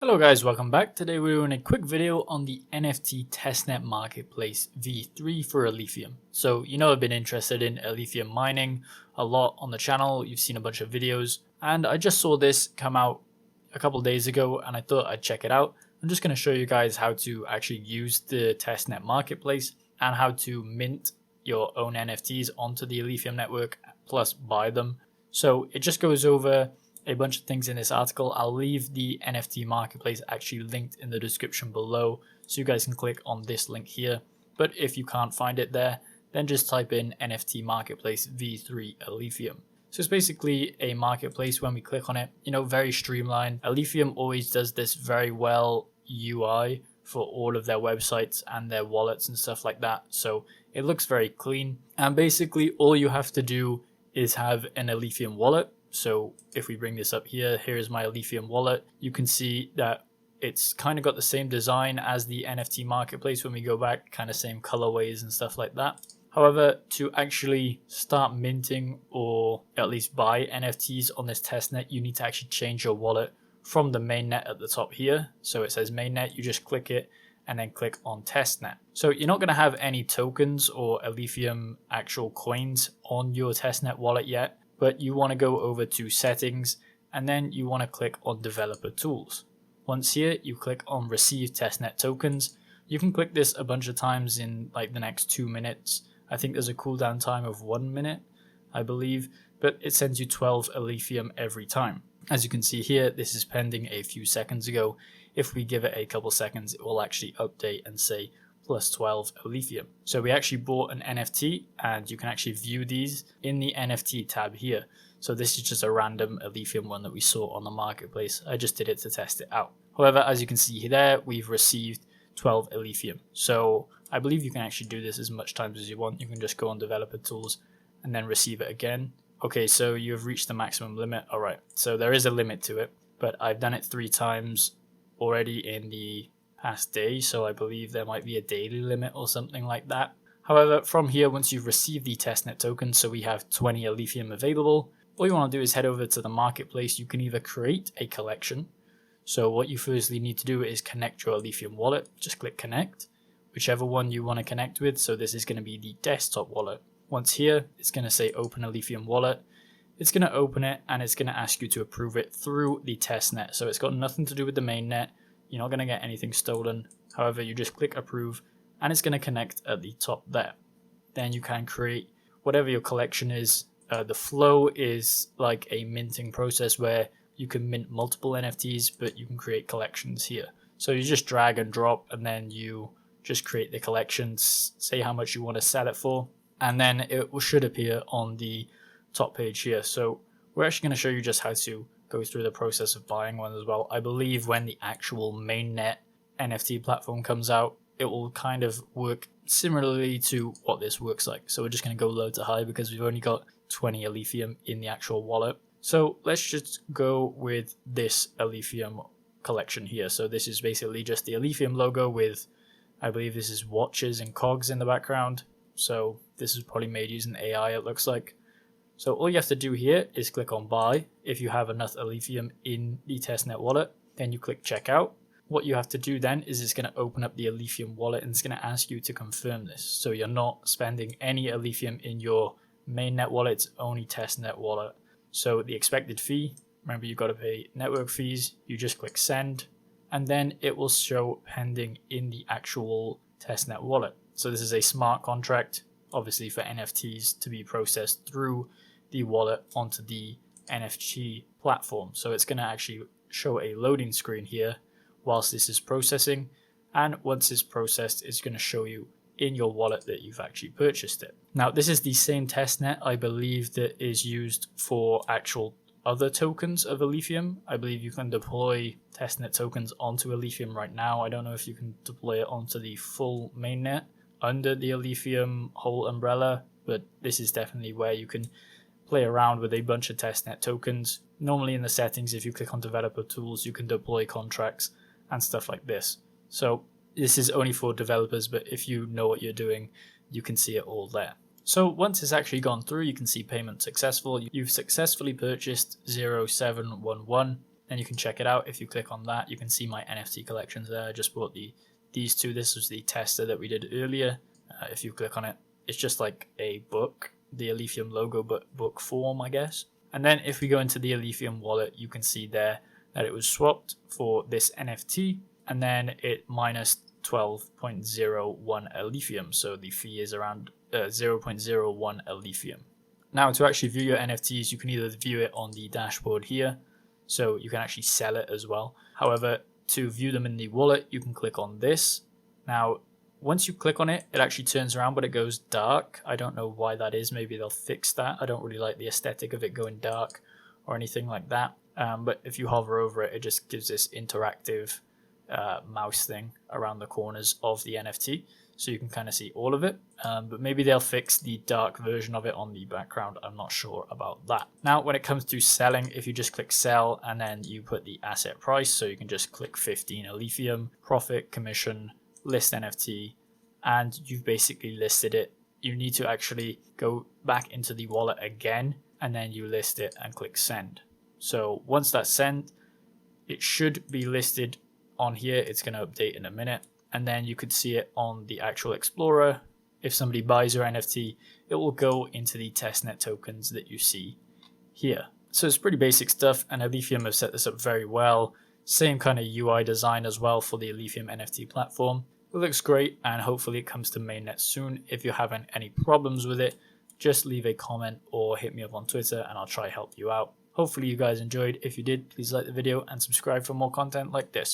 Hello guys, welcome back. Today we're doing a quick video on the NFT Testnet Marketplace V3 for Alephium. So I've been interested in Alephium mining a lot on the channel. You've seen a bunch of videos and I just saw this come out a couple days ago and I thought I'd check it out. I'm just going to show you guys how to actually use the Testnet Marketplace and how to mint your own NFTs onto the Alephium network plus buy them. So it just goes over a bunch of things in this article. I'll leave the NFT marketplace actually linked in the description below so you guys can click on this link here. But if you can't find it there, then just type in NFT marketplace V3 Alephium. So it's basically a marketplace. When we click on it, very streamlined. Alephium always does this very well UI for all of their websites and their wallets and stuff like that. So it looks very clean. And basically all you have to do is have an Alephium wallet. So if we bring this up here, here's my Alephium wallet. You can see that it's kind of got the same design as the NFT marketplace when we go back, kind of same colorways and stuff like that. However, to actually start minting or at least buy NFTs on this testnet, you need to actually change your wallet from the mainnet at the top here. So it says mainnet, you just click it and then click on testnet. So you're not going to have any tokens or Alephium actual coins on your testnet wallet yet. But you want to go over to settings and then you want to click on developer tools. Once here, you click on receive testnet tokens. You can click this a bunch of times in like the next 2 minutes. I think there's a cooldown time of 1 minute, I believe, but it sends you 12 Alephium every time. As you can see here, this is pending a few seconds ago. If we give it a couple seconds, it will actually update and say plus 12 Alephium. So we actually bought an NFT and you can actually view these in the NFT tab here. So this is just a random Alephium one that we saw on the marketplace. I just did it to test it out. However, as you can see there, we've received 12 Alephium. So I believe you can actually do this as much times as you want. You can just go on developer tools and then receive it again. Okay, so you've reached the maximum limit. All right, so there is a limit to it, but I've done it 3 times already in the past day, so I believe there might be a daily limit or something like that. However, from here, once you've received the testnet token, so we have 20 Alephium available, all you want to do is head over to the marketplace. You can either create a collection. So what you firstly need to do is connect your Alephium wallet. Just click connect, whichever one you want to connect with. So this is going to be the desktop wallet. Once here, it's going to say open Alephium wallet. It's going to open it and it's going to ask you to approve it through the testnet. So it's got nothing to do with the mainnet. You're not going to get anything stolen. However, you just click approve and it's going to connect at the top there. Then you can create whatever your collection is. The flow is like a minting process where you can mint multiple NFTs, but you can create collections here. So you just drag and drop and then you just create the collections, say how much you want to sell it for, and then it should appear on the top page here. So we're actually going to show you just how to go through the process of buying one as well. I believe when the actual mainnet NFT platform comes out, it will kind of work similarly to what this works like. So we're just going to go low to high because we've only got 20 Alephium in the actual wallet. So let's just go with this Alephium collection here. So this is basically just the Alephium logo with, I believe this is watches and cogs in the background. So this is probably made using AI, it looks like. So all you have to do here is click on buy. If you have enough Alephium in the testnet wallet, then you click checkout. What you have to do then is it's going to open up the Alephium wallet and it's going to ask you to confirm this. So you're not spending any Alephium in your mainnet wallet, it's only testnet wallet. So the expected fee, remember you've got to pay network fees, you just click send and then it will show pending in the actual testnet wallet. So this is a smart contract, obviously for NFTs to be processed through the wallet onto the NFT platform. So it's going to actually show a loading screen here whilst this is processing. And once it's processed, it's going to show you in your wallet that you've actually purchased it. Now, this is the same testnet, I believe, that is used for actual other tokens of Alephium. I believe you can deploy testnet tokens onto Alephium right now. I don't know if you can deploy it onto the full mainnet under the Alephium whole umbrella, but this is definitely where you can play around with a bunch of testnet tokens. Normally in the settings, if you click on developer tools, you can deploy contracts and stuff like this. So this is only for developers, but if you know what you're doing, you can see it all there. So once it's actually gone through, you can see payment successful. You've successfully purchased 0711. then you can check it out. If you click on that, you can see my NFT collections there. I just bought these two. This was the tester that we did earlier. If you click on it, it's just like a book, the Alephium logo, but book form, I guess. And then if we go into the Alephium wallet, you can see there that it was swapped for this NFT, and then it minus 12.01 Alephium. So the fee is around 0.01 Alephium. Now, to actually view your NFTs, you can either view it on the dashboard here, so you can actually sell it as well. However, to view them in the wallet, you can click on this. Now, once you click on it, it actually turns around, but it goes dark. I don't know why that is. Maybe they'll fix that. I don't really like the aesthetic of it going dark or anything like that. But if you hover over it, it just gives this interactive mouse thing around the corners of the NFT. So you can kind of see all of it, but maybe they'll fix the dark version of it on the background. I'm not sure about that. Now, when it comes to selling, if you just click sell and then you put the asset price, so you can just click 15 Alephium, profit, commission, list NFT, and you've basically listed it. You need to actually go back into the wallet again, and then you list it and click send. So once that's sent, it should be listed on here. It's going to update in a minute. And then you could see it on the actual Explorer. If somebody buys your NFT, it will go into the testnet tokens that you see here. So it's pretty basic stuff, and Alephium have set this up very well. Same kind of UI design as well for the Alephium NFT platform. It looks great, and hopefully it comes to mainnet soon. If you're having any problems with it, just leave a comment or hit me up on Twitter and I'll try to help you out. Hopefully you guys enjoyed. If you did, please like the video and subscribe for more content like this.